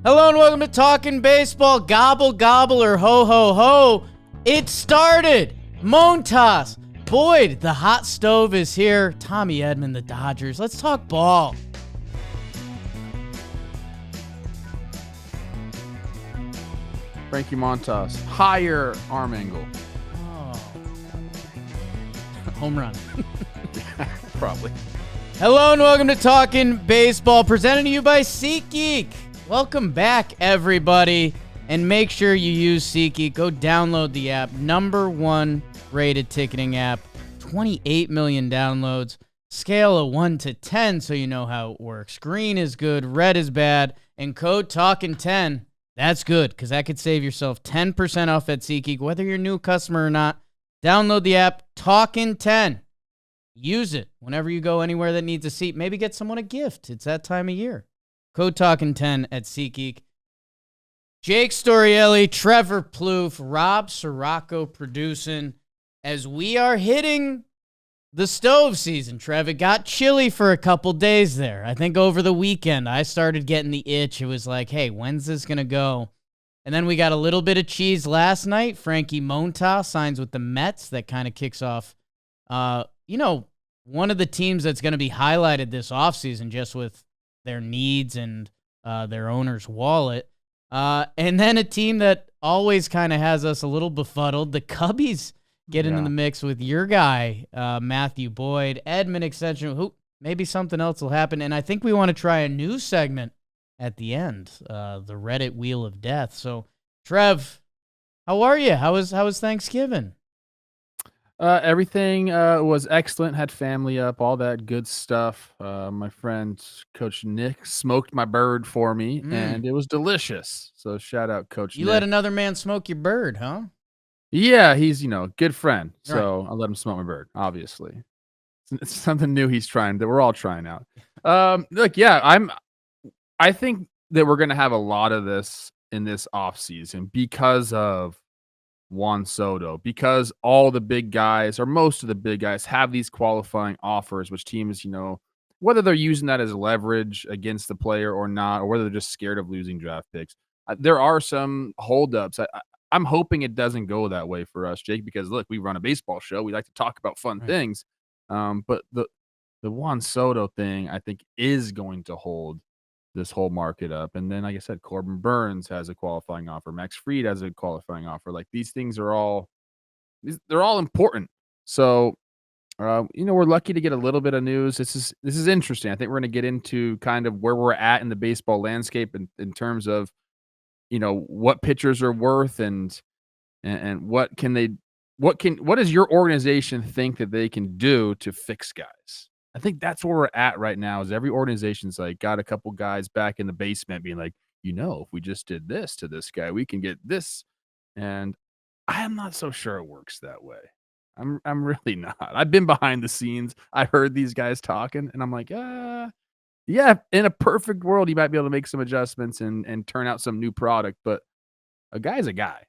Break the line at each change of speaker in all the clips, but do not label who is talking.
Hello and welcome to Talkin' Baseball. Gobble, gobble, or ho, ho, ho. It started. Montas, Boyd, the hot stove is here. Tommy Edman, the Dodgers. Let's talk ball.
Frankie Montas, higher arm angle.
Oh. Home run.
Probably.
Hello and welcome to Talkin' Baseball, presented to you by SeatGeek. Welcome back, everybody, and make sure you use SeatGeek. Go download the app, #1 rated ticketing app, 28 million downloads, scale of 1 to 10 so you know how it works. Green is good, red is bad, and code TALKIN10, that's good because that could save yourself 10% off at SeatGeek, whether you're a new customer or not. Download the app, TALKIN10. Use it whenever you go anywhere that needs a seat. Maybe get someone a gift. It's that time of year. Code TALKIN10 at SeatGeek. Jake Storielli, Trevor Plouffe, Rob Sirocco producing as we are hitting the stove season. Trev, it got chilly for a couple days there. I think over the weekend I started getting the itch. It was like, hey, when's this going to go? And then we got a little bit of cheese last night. Frankie Montas signs with the Mets. That kind of kicks off, one of the teams that's going to be highlighted this offseason just with their needs and their owner's wallet. And then a team that always kind of has us a little befuddled. The Cubbies get into the mix with your guy, Mathew Boyd, Edman extension. Who maybe something else will happen. And I think we want to try a new segment at the end, the Reddit Wheel of Death. So, Trev, how are you? How was Thanksgiving?
Everything was excellent. Had family up, all that good stuff. My friend Coach Nick smoked my bird for me, and it was delicious. So shout out Coach Nick.
You let another man smoke your bird, huh?
Yeah, he's a good friend. So
Right.
I let him smoke my bird. Obviously, it's something new he's trying that we're all trying out. Look, yeah, I think that we're gonna have a lot of this in this off season because of Juan Soto, because all the big guys or most of the big guys have these qualifying offers, which teams, whether they're using that as leverage against the player or not, or whether they're just scared of losing draft picks. There are some holdups. I'm hoping it doesn't go that way for us, Jake, because look, we run a baseball show. We like to talk about fun things. But the Juan Soto thing, I think, is going to hold this whole market up. And then, like I said, Corbin Burns has a qualifying offer. Max Fried has a qualifying offer. Like, these things are they're all important. So, we're lucky to get a little bit of news. This is interesting. I think we're going to get into kind of where we're at in the baseball landscape in terms of, what pitchers are worth and what does your organization think that they can do to fix guys? I think that's where we're at right now is every organization's like got a couple guys back in the basement being like, if we just did this to this guy, we can get this. And I am not so sure it works that way. I'm really not. I've been behind the scenes. I heard these guys talking and I'm like, yeah, in a perfect world, you might be able to make some adjustments and turn out some new product, but a guy's a guy.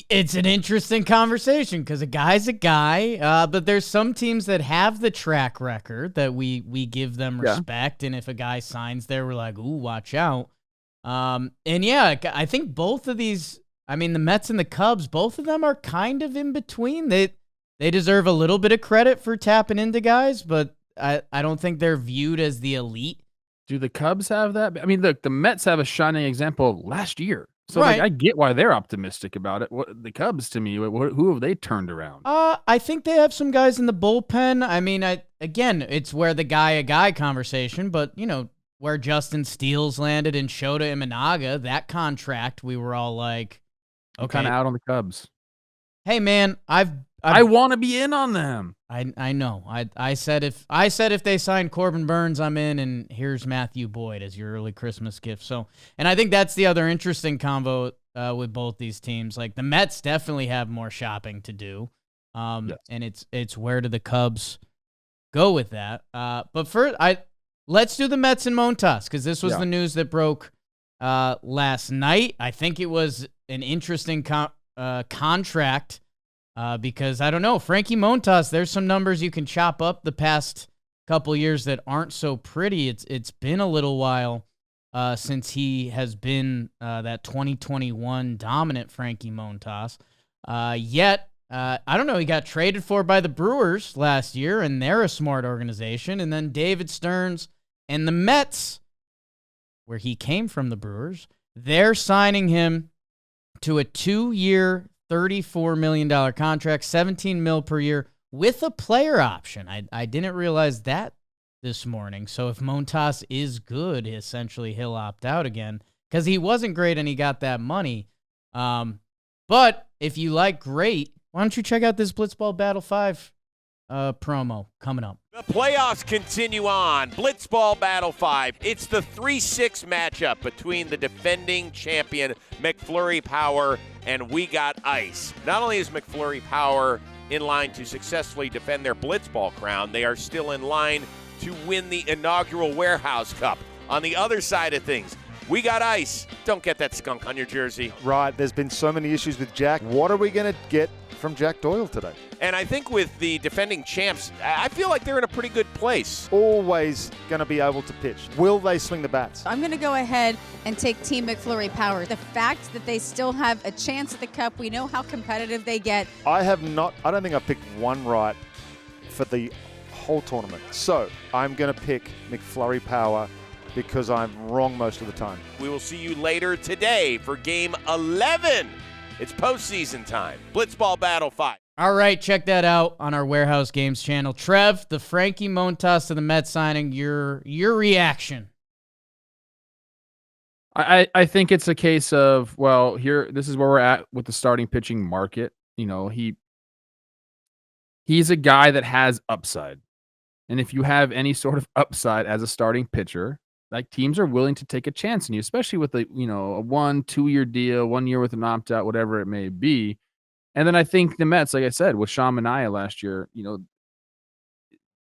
It's an interesting conversation because a guy's a guy, but there's some teams that have the track record that we give them respect, and if a guy signs there, we're like, ooh, watch out. I think both of these, the Mets and the Cubs, both of them are kind of in between. They deserve a little bit of credit for tapping into guys, but I don't think they're viewed as the elite.
Do the Cubs have that? Look, the Mets have a shining example last year. So I get why they're optimistic about it. The Cubs, to me, who have they turned around?
I think they have some guys in the bullpen. Again, it's where the a guy conversation, but where Justin Steele's landed and Shota Imanaga, that contract, we were all like, okay,
I'm kind of out on the Cubs.
Hey man,
I want to be in on them.
I know. I said if they sign Corbin Burns, I'm in, and here's Mathew Boyd as your early Christmas gift. So, and I think that's the other interesting combo with both these teams. Like the Mets definitely have more shopping to do, and it's where do the Cubs go with that? But first, let's do the Mets and Montas because this was the news that broke last night. I think it was an interesting contract. Because I don't know, Frankie Montas, there's some numbers you can chop up the past couple years that aren't so pretty. It's been a little while since he has been that 2021 dominant Frankie Montas. Yet, I don't know, he got traded for by the Brewers last year, and they're a smart organization. And then David Stearns and the Mets, where he came from, the Brewers, they're signing him to a 2-year, $34 million contract, $17 million per year, with a player option. I didn't realize that this morning. So if Montas is good, essentially he'll opt out again because he wasn't great and he got that money. But if you like great, why don't you check out this Blitzball Battle 5 promo coming up.
The playoffs continue on. Blitzball Battle 5. It's the 3-6 matchup between the defending champion McFlurry Power and We Got Ice. Not only is McFlurry Power in line to successfully defend their Blitzball crown, they are still in line to win the inaugural Warehouse Cup. On the other side of things, We Got Ice. Don't get that skunk on your jersey.
Right, there's been so many issues with Jack. What are we going to get from Jack Doyle today?
And I think with the defending champs, I feel like they're in a pretty good place.
Always going to be able to pitch. Will they swing the bats?
I'm going to go ahead and take Team McFlurry Power. The fact that they still have a chance at the Cup, we know how competitive they get.
I don't think I've picked one right for the whole tournament. So I'm going to pick McFlurry Power because I'm wrong most of the time.
We will see you later today for Game 11. It's postseason time. Blitzball Battle 5.
All right, check that out on our Warehouse Games channel. Trev, the Frankie Montas to the Mets signing, your reaction.
I think it's a case of, well, this is where we're at with the starting pitching market. You know, he's a guy that has upside. And if you have any sort of upside as a starting pitcher, like, teams are willing to take a chance on you, especially with a 1-2 year deal, 1 year with an opt out, whatever it may be. And then I think the Mets, like I said, with Sean Manaea last year,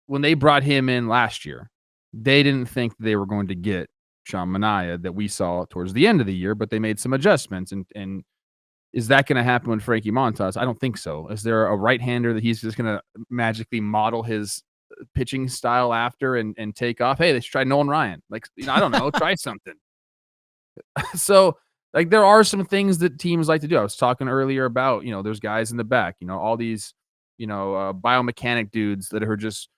when they brought him in last year, they didn't think they were going to get Sean Manaea that we saw towards the end of the year, but they made some adjustments. And is that going to happen with Frankie Montas? I don't think so. Is there a right-hander that he's just going to magically model his pitching style after and take off? Hey, they should try Nolan Ryan. Like, I don't know, try something. So, like, there are some things that teams like to do. I was talking earlier about, there's guys in the back, all these, biomechanic dudes that are just,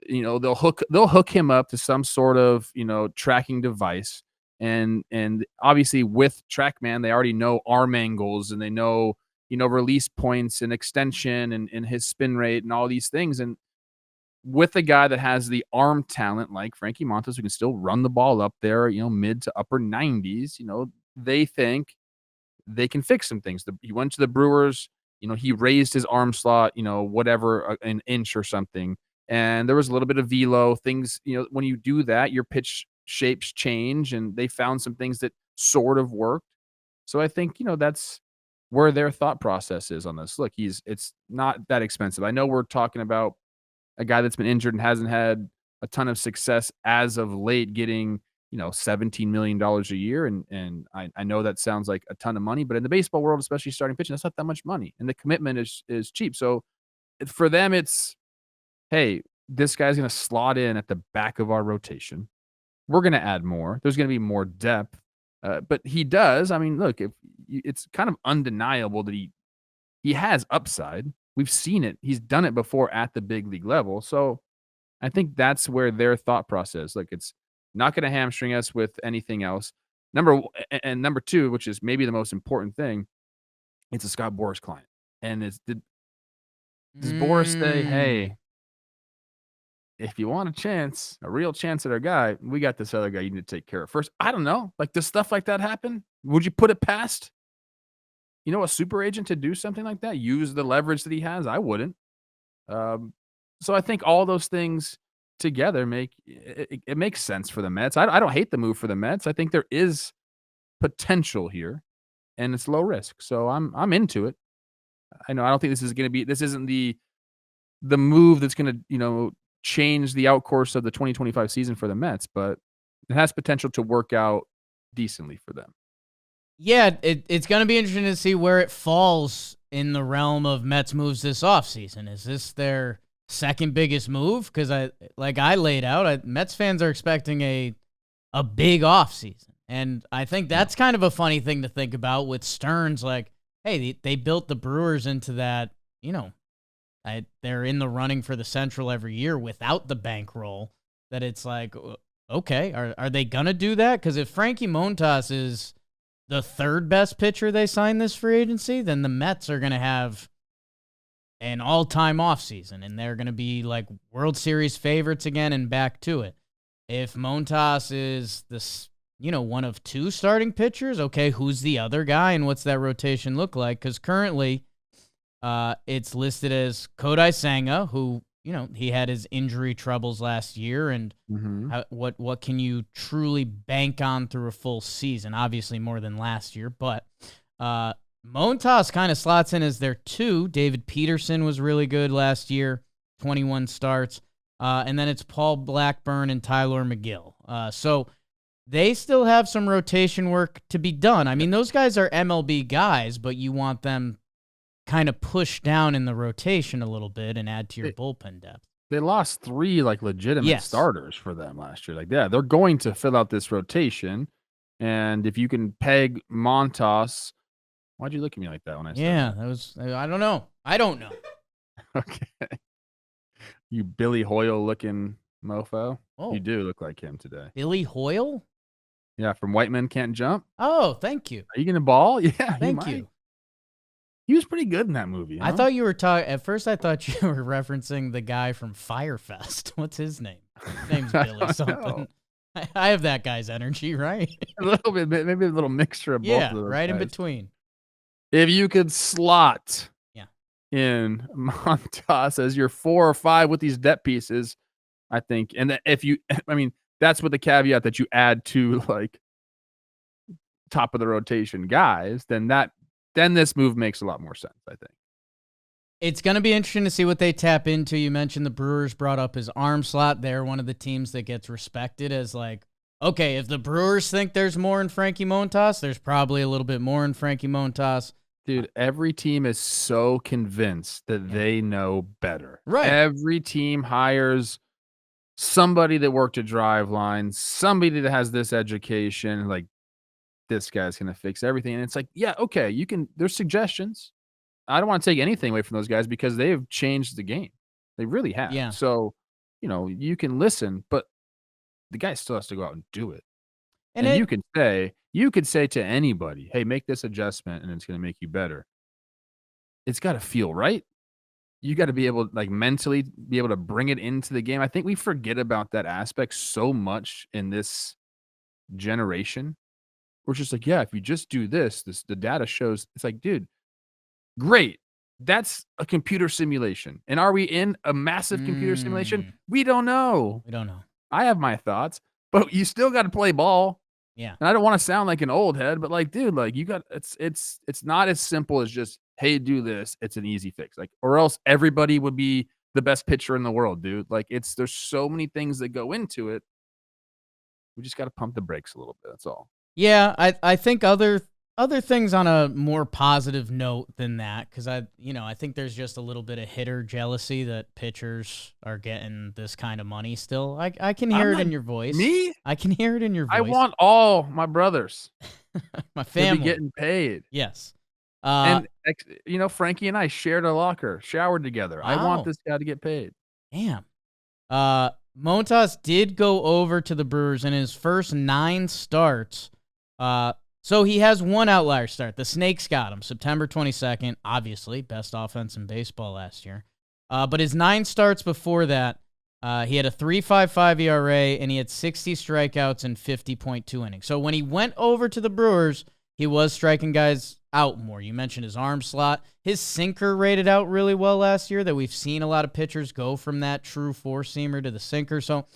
they'll hook him up to some sort of, tracking device. And obviously with TrackMan, they already know arm angles and they know, release points and extension and his spin rate and all these things. And with a guy that has the arm talent like Frankie Montas, who can still run the ball up there, mid to upper 90s, they think they can fix some things. He went to the Brewers, he raised his arm slot, whatever, an inch or something. And there was a little bit of velo things, when you do that, your pitch shapes change, and they found some things that sort of worked. So I think, that's where their thought process is on this. Look, it's not that expensive. I know we're talking about a guy that's been injured and hasn't had a ton of success as of late, getting, $17 million a year. And I know that sounds like a ton of money, but in the baseball world, especially starting pitching, that's not that much money. And the commitment is cheap. So for them, it's, hey, this guy's going to slot in at the back of our rotation. We're going to add more. There's going to be more depth. But he does. I mean, look, it's kind of undeniable that he has upside. We've seen it. He's done it before at the big league level. So I think that's where their thought process, like, it's not going to hamstring us with anything else. Number two, which is maybe the most important thing, it's a Scott Boras client. And does Boras say, hey, if you want a real chance at our guy, we got this other guy you need to take care of first? I don't know. Like, does stuff like that happen? Would you put it past, a super agent to do something like that? Use the leverage that he has? I wouldn't. So I think all those things together it makes sense for the Mets. I don't hate the move for the Mets. I think there is potential here, and it's low risk. So I'm into it. I don't think this isn't the move that's going to, change the outcourse of the 2025 season for the Mets, but it has potential to work out decently for them.
Yeah, it's going to be interesting to see where it falls in the realm of Mets moves this offseason. Is this their second biggest move? Because I laid out, Mets fans are expecting a big offseason. And I think that's kind of a funny thing to think about with Stearns. Like, hey, they built the Brewers into that, they're in the running for the Central every year without the bankroll. That it's like, okay, are they going to do that? Because if Frankie Montas is the third best pitcher they signed this free agency, then the Mets are going to have an all-time offseason, and they're going to be like World Series favorites again and back to it. If Montas is this, one of two starting pitchers, okay, who's the other guy and what's that rotation look like? Because currently it's listed as Kodai Senga, who, he had his injury troubles last year, and what can you truly bank on through a full season? Obviously more than last year, but Montas kind of slots in as their 2. David Peterson was really good last year, 21 starts. And then it's Paul Blackburn and Tyler McGill. So they still have some rotation work to be done. I mean, those guys are MLB guys, but you want them kind of pushed down in the rotation a little bit and add to your bullpen depth.
They lost 3 legitimate starters for them last year. They're going to fill out this rotation. And if you can peg Montas, why'd you look at me like that when I said that?
That was, I don't know.
Okay. You Billy Hoyle looking mofo.
Oh.
You do look like him today.
Billy Hoyle?
Yeah, from White Men Can't Jump.
Oh, thank you.
Are you gonna ball? Yeah,
thank you.
He was pretty good in that movie. Huh?
I thought you were talking. At first, I thought you were referencing the guy from Firefest. What's his name? His name's Billy something. I have that guy's energy, right?
A little bit, maybe a little mixture of both of those
right
guys.
in between.
If you could slot in Montas as your 4 or 5 with these depth pieces, I think, and that's with the caveat that you add 2 top of the rotation guys, then this move makes a lot more sense, I think.
It's going to be interesting to see what they tap into. You mentioned the Brewers brought up his arm slot. They're one of the teams that gets respected as okay, if the Brewers think there's more in Frankie Montas, there's probably a little bit more in Frankie Montas.
Dude, every team is so convinced that they know better.
Right.
Every team hires somebody that worked a drive line, somebody that has this education, this guy's going to fix everything. And it's okay, there's suggestions. I don't want to take anything away from those guys because they have changed the game. They really have.
Yeah.
So, you can listen, but the guy still has to go out and do it. And you could say to anybody, hey, make this adjustment and it's going to make you better. It's got to feel right. You got to be able mentally be able to bring it into the game. I think we forget about that aspect so much in this generation. We're just if you just do this, the data shows. It's dude, great. That's a computer simulation. And are we in a massive computer simulation? We don't know. I have my thoughts, but you still got to play ball.
Yeah.
And I don't want to sound like an old head, but dude, you got it's not as simple as just, hey, do this. It's an easy fix. Or else everybody would be the best pitcher in the world, dude. There's so many things that go into it. We just got to pump the brakes a little bit. That's all.
Yeah, I think other things on a more positive note than that, because I think there's just a little bit of hitter jealousy that pitchers are getting this kind of money still. I can hear it in your voice.
Me?
I can hear it in your voice.
I want all my brothers,
my family,
to be getting paid.
Yes.
And Frankie and I shared a locker, showered together.
Wow.
I want this guy to get paid.
Damn. Montas did go over to the Brewers in his first 9 starts. So he has one outlier start. The Snakes got him September 22nd, obviously, best offense in baseball last year. But his 9 starts before that, he had a 3.55 ERA, and he had 60 strikeouts and 50.2 innings. So when he went over to the Brewers, he was striking guys out more. You mentioned his arm slot. His sinker rated out really well last year, that we've seen a lot of pitchers go from that true four-seamer to the sinker. So,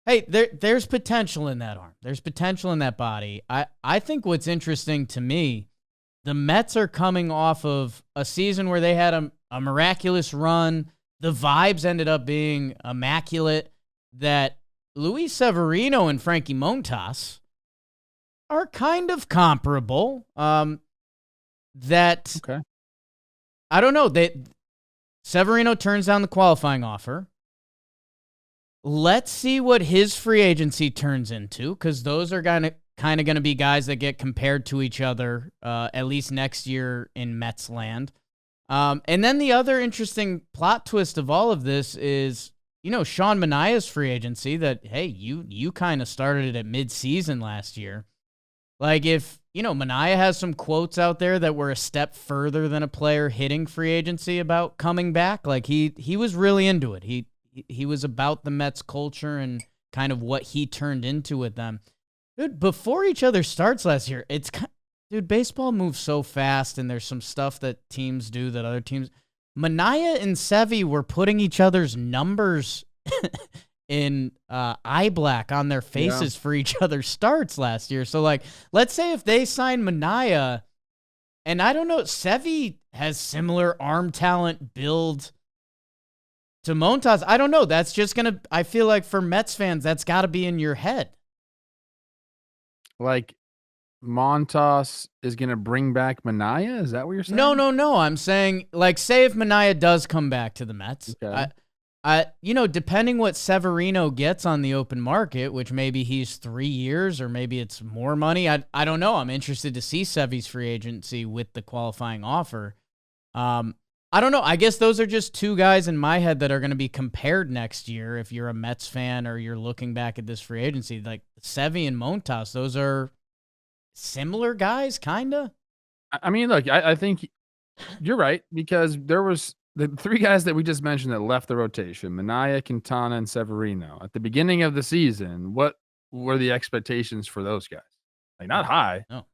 hey, there's potential in that arm. There's potential in that body. I think what's interesting to me, the Mets are coming off of a season where they had a miraculous run. The vibes ended up being immaculate. That Luis Severino and Frankie Montas are kind of comparable. Okay. I don't know. Severino turns down the qualifying offer. Let's see what his free agency turns into, because those are going kind of going to be guys that get compared to each other, at least next year in Mets land. And then the other interesting plot twist of all of this is, Sean Manaea's free agency that, hey, you kind of started it at mid-season last year. Like if, Manaea has some quotes out there that were a step further than a player hitting free agency about coming back. Like he was really into it. He was about the Mets culture and kind of what he turned into with them. Dude, before each other starts last year, baseball moves so fast, and there's some stuff that teams do that other teams. Manaea and Sevy were putting each other's numbers in eye black on their faces for each other's starts last year. So, like, let's say if they sign Manaea, and I don't know, Sevy has similar arm talent build to Montas. I don't know. That's just going to, I feel like for Mets fans, that's got to be in your head.
Like, Montas is going to bring back Manaea? Is that what you're saying?
No. I'm saying, like, say if Manaea does come back to the Mets,
okay.
Depending what Severino gets on the open market, which maybe he's 3 years or maybe it's more money. I don't know. I'm interested to see Sevy's free agency with the qualifying offer. I don't know. I guess those are just two guys in my head that are going to be compared next year. If you're a Mets fan or you're looking back at this free agency, like Sevy and Montas, those are similar guys, kind of.
I mean, look, I think you're right, because there was the three guys that we just mentioned that left the rotation: Manaea, Quintana, and Severino. At the beginning of the season, what were the expectations for those guys? Like, not high.
No.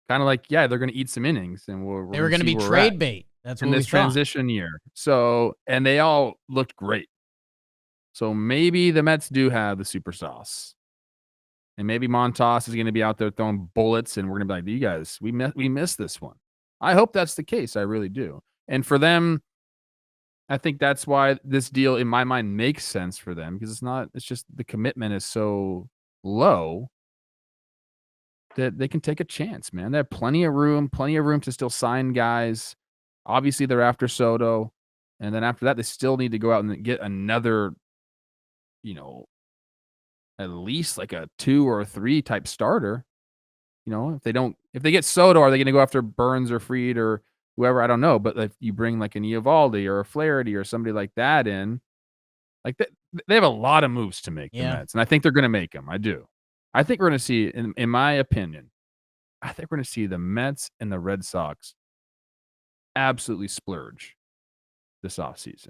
Kind of like, yeah, they're going to eat some innings, and
they were going to be trade bait. That's what
in this transition year. So, and they all looked great. So maybe the Mets do have the super sauce. And maybe Montas is going to be out there throwing bullets, and we're going to be like, you guys, we missed this one. I hope that's the case. I really do. And for them, I think that's why this deal, in my mind, makes sense for them, because it's just the commitment is so low that they can take a chance, man. They have plenty of room to still sign guys. Obviously, they're after Soto. And then after that, they still need to go out and get another, at least like a 2 or a 3 type starter. If they get Soto, are they going to go after Burns or Fried or whoever? I don't know. But if you bring like an Eovaldi or a Flaherty or somebody like that in, like they have a lot of moves to make, the Mets. And I think they're going to make them. I do. I think we're going to see, in my opinion, I think we're going to see the Mets and the Red Sox absolutely splurge this offseason.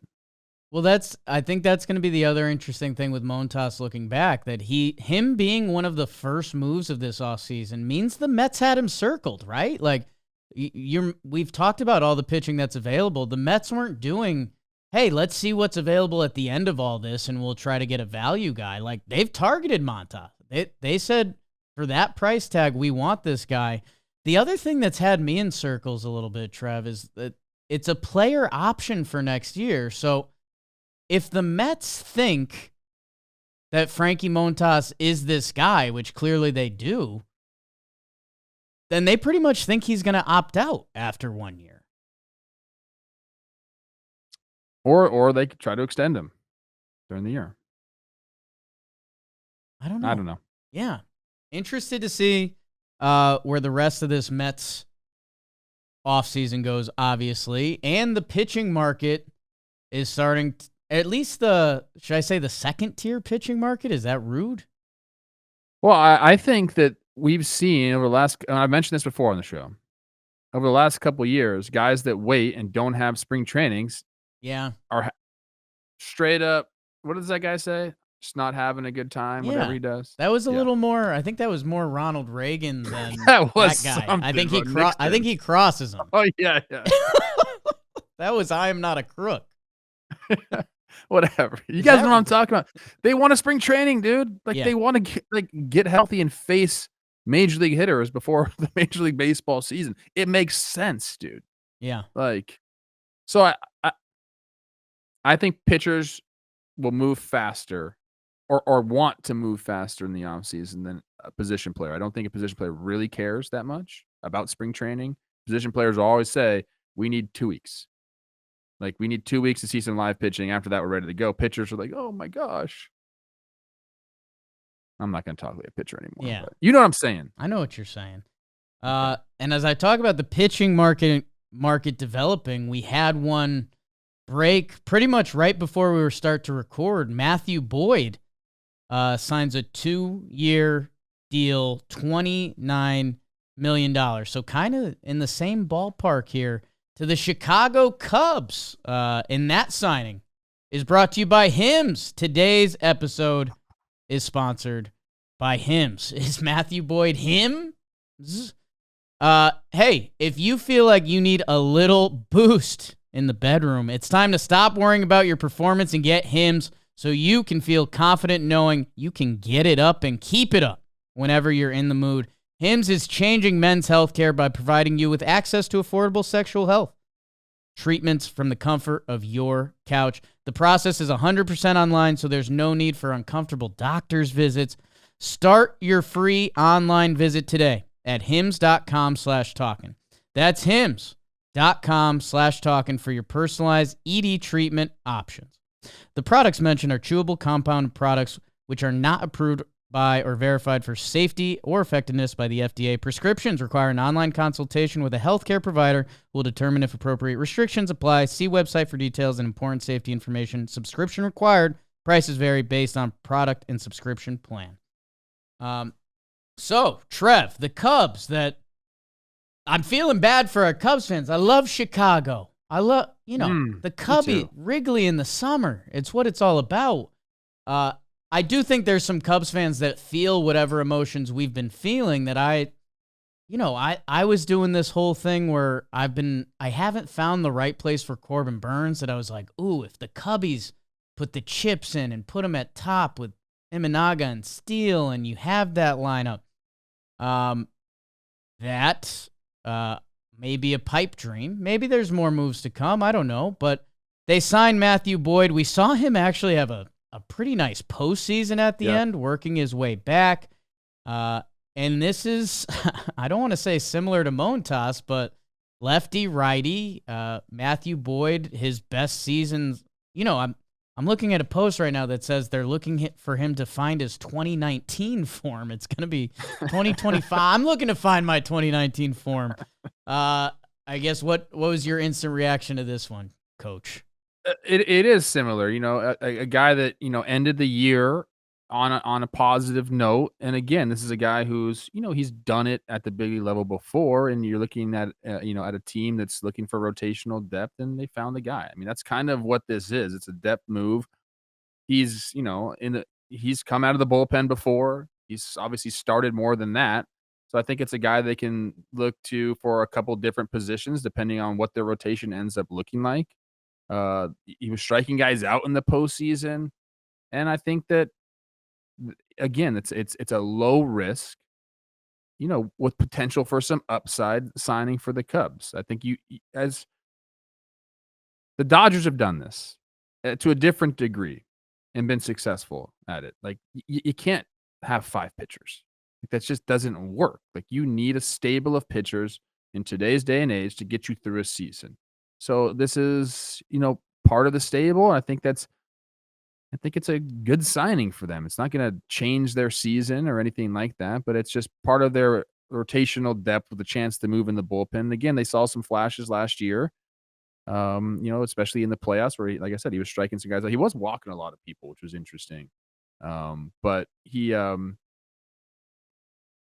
Well, I think that's going to be the other interesting thing with Montas looking back, that him being one of the first moves of this offseason means the Mets had him circled, right? Like, we've talked about all the pitching that's available. The Mets weren't doing, hey, let's see what's available at the end of all this, and we'll try to get a value guy. Like, they've targeted Montas. They said, for that price tag, we want this guy. The other thing that's had me in circles a little bit, Trev, is that it's a player option for next year. So if the Mets think that Frankie Montas is this guy, which clearly they do, then they pretty much think he's going to opt out after 1 year.
Or they could try to extend him during the year.
I don't know. Yeah. Interested to see where the rest of this Mets offseason goes, obviously. And the pitching market is starting, at least should I say the second-tier pitching market? Is that rude?
Well, I think that we've seen over the last, I mentioned this before on the show, over the last couple of years, guys that wait and don't have spring trainings are straight up, what does that guy say? Just not having a good time, whatever he does.
That was a little more, I think that was more Ronald Reagan than
that
guy. I think he crosses him.
Oh, yeah.
That was, I am not a crook.
Whatever. You guys know what I'm talking about. They want a spring training, dude. Like, they want to get healthy and face major league hitters before the Major League Baseball season. It makes sense, dude.
Yeah.
Like, so I think pitchers will move faster or want to move faster in the offseason than a position player. I don't think a position player really cares that much about spring training. Position players always say, we need 2 weeks. Like, we need 2 weeks to see some live pitching. After that, we're ready to go. Pitchers are like, oh, my gosh. I'm not going to talk like a pitcher anymore.
Yeah.
But you know what I'm saying.
I know what you're saying. And as I talk about the pitching market developing, we had one break pretty much right before we were start to record. Mathew Boyd signs a 2-year deal, $29 million. So kind of in the same ballpark here to the Chicago Cubs. And that signing is brought to you by Hims. Today's episode is sponsored by Hims. Is Mathew Boyd Hims? Hey, if you feel like you need a little boost in the bedroom, it's time to stop worrying about your performance and get Hims so you can feel confident knowing you can get it up and keep it up whenever you're in the mood. Hims is changing men's healthcare by providing you with access to affordable sexual health treatments from the comfort of your couch. The process is 100% online, so there's no need for uncomfortable doctor's visits. Start your free online visit today at hims.com/talkin. That's hims.com/talkin for your personalized ED treatment options. The products mentioned are chewable compound products which are not approved by or verified for safety or effectiveness by the FDA. Prescriptions require an online consultation with a healthcare provider who will determine if appropriate restrictions apply. See website for details and important safety information. Subscription required. Prices vary based on product and subscription plan. So, Trev, the Cubs that I'm feeling bad for our Cubs fans. I love Chicago. I love, the Cubby, Wrigley in the summer. It's what it's all about. I do think there's some Cubs fans that feel whatever emotions we've been feeling that I was doing this whole thing where I haven't found the right place for Corbin Burns that I was like, ooh, if the Cubbies put the chips in and put them at top with Imanaga and Steele and you have that lineup, that may be a pipe dream. Maybe there's more moves to come. I don't know, but they signed Mathew Boyd. We saw him actually have a pretty nice postseason at the end, working his way back. And this is, I don't want to say similar to Montas, but lefty-righty. Mathew Boyd, his best seasons. I'm looking at a post right now that says they're looking for him to find his 2019 form. It's going to be 2025. I'm looking to find my 2019 form. I guess what was your instant reaction to this one, Coach?
It is similar, a guy that, ended the year on a positive note. And again, this is a guy who's, he's done it at the big league level before. And you're looking at, at a team that's looking for rotational depth, and they found the guy. I mean, that's kind of what this is. It's a depth move. He's, he's come out of the bullpen before. He's obviously started more than that. So I think it's a guy they can look to for a couple different positions, depending on what their rotation ends up looking like. He was striking guys out in the postseason, and I think that again, it's a low risk, with potential for some upside signing for the Cubs. I think as the Dodgers have done this to a different degree and been successful at it. Like you can't have 5 pitchers. That just doesn't work. Like you need a stable of pitchers in today's day and age to get you through a season. So this is, part of the stable. I think it's a good signing for them. It's not going to change their season or anything like that, but it's just part of their rotational depth with a chance to move in the bullpen. Again, they saw some flashes last year, especially in the playoffs where, like I said, he was striking some guys out. He was walking a lot of people, which was interesting. But he,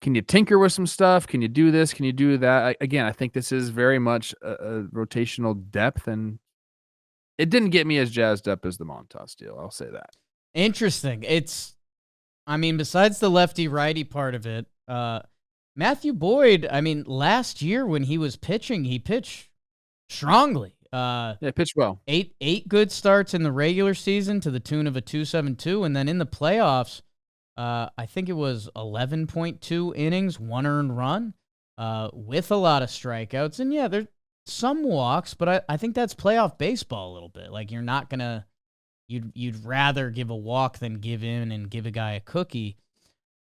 can you tinker with some stuff? Can you do this? Can you do that? I think this is very much a rotational depth, and it didn't get me as jazzed up as the Montas deal. I'll say that.
Interesting. Besides the lefty-righty part of it, Mathew Boyd, last year when he was pitching, he pitched strongly.
Pitched well.
Eight good starts in the regular season to the tune of a 2.72, and then in the playoffs, I think it was 11.2 innings, 1 earned run, with a lot of strikeouts. And yeah, there's some walks, but I think that's playoff baseball a little bit. Like you're not gonna, you'd rather give a walk than give in and give a guy a cookie.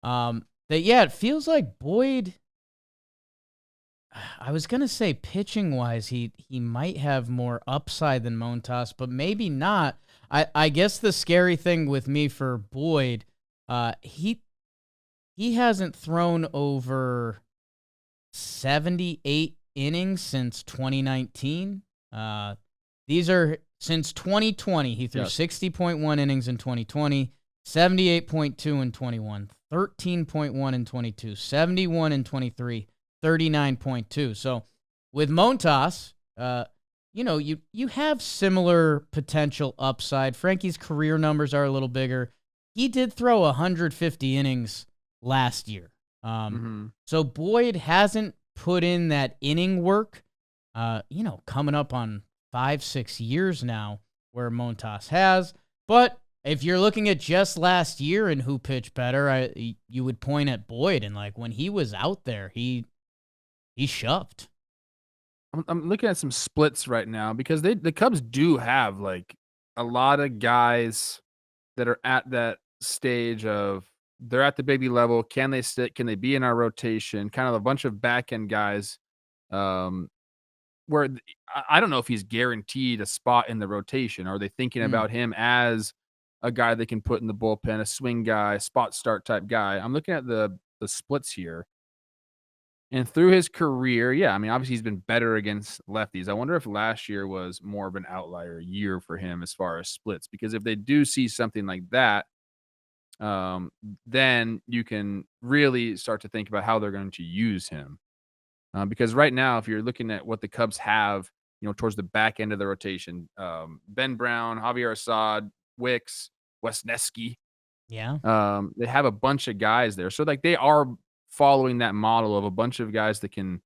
It feels like Boyd. I was gonna say pitching wise, he might have more upside than Montas, but maybe not. I guess the scary thing with me for Boyd. he hasn't thrown over 78 innings since 2019. These are since 2020. He threw 60.1 innings in 2020, 78.2 in 21, 13.1 in 22, 71 in 23, 39.2. So with Montas, you have similar potential upside. Frankie's career numbers are a little bigger. He did throw 150 innings last year. So Boyd hasn't put in that inning work, coming up on 5-6 years now where Montas has. But if you're looking at just last year and who pitched better, you would point at Boyd. And like when he was out there, he shoved.
I'm looking at some splits right now because the Cubs do have like a lot of guys that are at that stage of they're at the big league level. Can they stick? Can they be in our rotation? Kind of a bunch of back end guys. Where I don't know if he's guaranteed a spot in the rotation. Are they thinking about him as a guy they can put in the bullpen, a swing guy, spot start type guy? I'm looking at the splits here. And through his career, yeah, I mean, obviously he's been better against lefties. I wonder if last year was more of an outlier year for him as far as splits, because if they do see something like that, then you can really start to think about how they're going to use him. Because right now, if you're looking at what the Cubs have, towards the back end of the rotation, Ben Brown, Javier Assad, Wicks, Wesneski, they have a bunch of guys there. So like they are following that model of a bunch of guys that can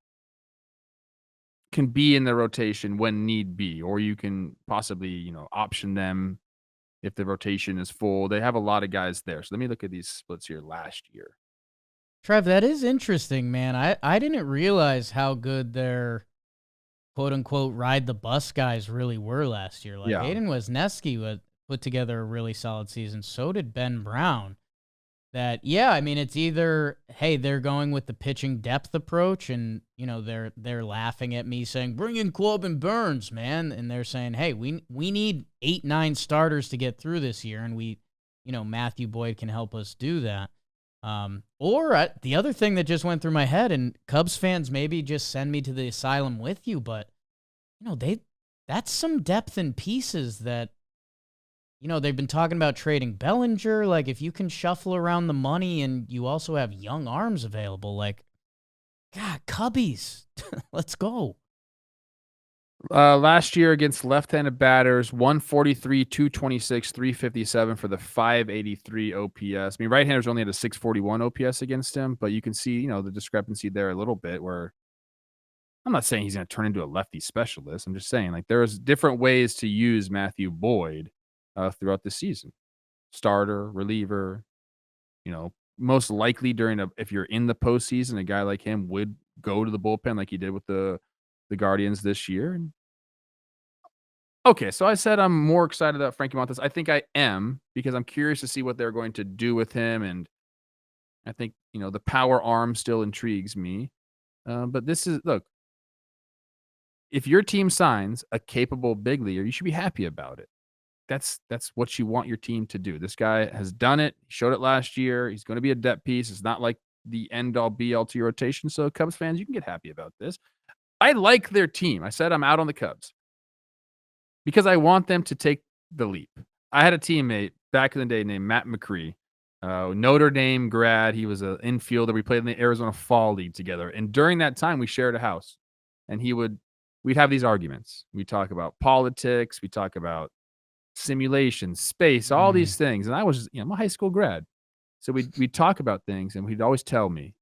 be in the rotation when need be, or you can possibly, option them if the rotation is full. They have a lot of guys there. So let me look at these splits here last year.
Trev, that is interesting, man. I didn't realize how good their quote-unquote ride the bus guys really were last year. Like Hayden Wesneski put together a really solid season. So did Ben Brown. It's either, hey, they're going with the pitching depth approach and, they're laughing at me saying, bring in Corbin Burns, man. And they're saying, hey, we need 8-9 starters to get through this year. And Mathew Boyd can help us do that. The other thing that just went through my head, and Cubs fans maybe just send me to the asylum with you, but, that's some depth in pieces that, they've been talking about trading Bellinger. Like, if you can shuffle around the money and you also have young arms available, like, God, Cubbies, let's go.
Last year against left-handed batters, 143, 226, 357 for the 583 OPS. I mean, right-handers only had a 641 OPS against him, but you can see, the discrepancy there a little bit where I'm not saying he's going to turn into a lefty specialist. I'm just saying, like, there's different ways to use Mathew Boyd throughout the season. Starter, reliever, most likely if you're in the postseason, a guy like him would go to the bullpen like he did with the Guardians this year. Okay, so I said I'm more excited about Frankie Montas. I think I am because I'm curious to see what they're going to do with him, and I think the power arm still intrigues me. But look, if your team signs a capable big leaguer, you should be happy about it. That's what you want your team to do. This guy has done it. He showed it last year. He's going to be a depth piece. It's not like the end-all be-all to your rotation. So Cubs fans, you can get happy about this. I like their team. I said I'm out on the Cubs because I want them to take the leap. I had a teammate back in the day named Matt McCree, Notre Dame grad. He was an infielder. We played in the Arizona Fall League together. And during that time, we shared a house. And we'd have these arguments. We talk about politics. We talk about simulation, space, all these things. And I was, I'm a high school grad. So we'd talk about things, and he'd always tell me,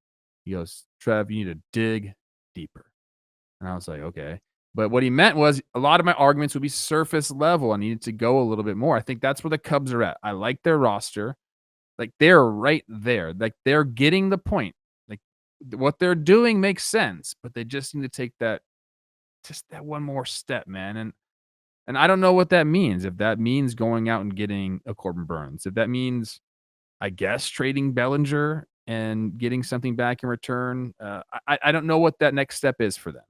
he goes, Trev, you need to dig deeper. And I was like, okay. But what he meant was a lot of my arguments would be surface level. I needed to go a little bit more. I think that's where the Cubs are at. I like their roster. Like, they're right there. Like, they're getting the point. Like, what they're doing makes sense, but they just need to take that one more step, man. And I don't know what that means. If that means going out and getting a Corbin Burns, if that means, I guess, trading Bellinger and getting something back in return. I don't know what that next step is for them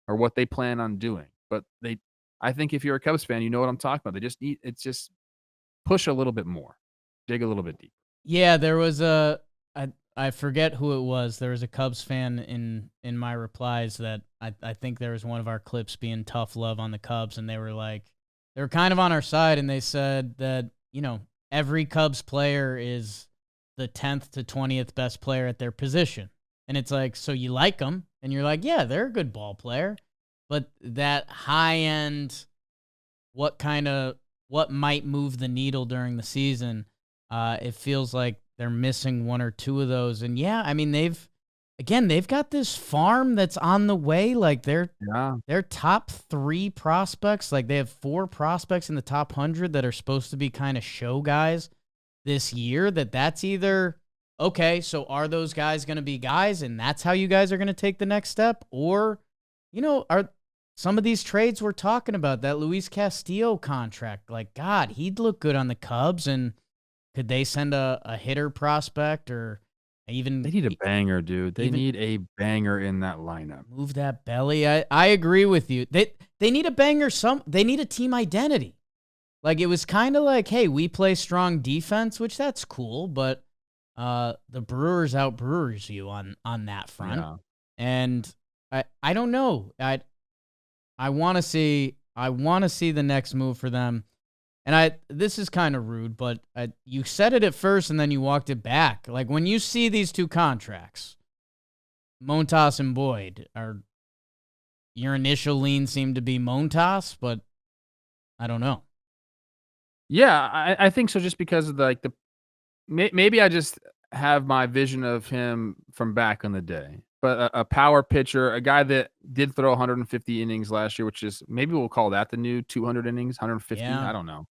or what they plan on doing. But I think if you're a Cubs fan, you know what I'm talking about. They just push a little bit more, dig a little bit deeper.
Yeah, there was a I forget who it was. There was a Cubs fan in my replies that I think there was one of our clips being tough love on the Cubs, and they were kind of on our side, and they said that, every Cubs player is the 10th to 20th best player at their position. And it's like, so you like them, and you're like, yeah, they're a good ball player, but that high end, what might move the needle during the season, it feels like they're missing one or two of those. And yeah, I mean, they've got this farm that's on the way. Like their top 3 prospects, like they have 4 prospects in the top 100 that are supposed to be kind of show guys this year. That's either, okay, so are those guys going to be guys and that's how you guys are going to take the next step? Or, are some of these trades we're talking about, that Luis Castillo contract, like, God, he'd look good on the Cubs, and could they send a hitter prospect or even...
They need a banger, dude. They need a banger in that lineup.
Move that belly. I agree with you. They need a banger. They need a team identity. Like, it was kind of like, hey, we play strong defense, which that's cool, but the Brewers out-Brewers you on that front. Yeah. And I don't know. I want to see the next move for them. And this is kind of rude, but you said it at first and then you walked it back. Like, when you see these 2 contracts, Montas and Boyd, your initial lean seemed to be Montas, but I don't know.
Yeah, I think so, just because of maybe I just have my vision of him from back in the day. But a power pitcher, a guy that did throw 150 innings last year, which is, maybe we'll call that the new 200 innings, 150. Yeah. I don't know.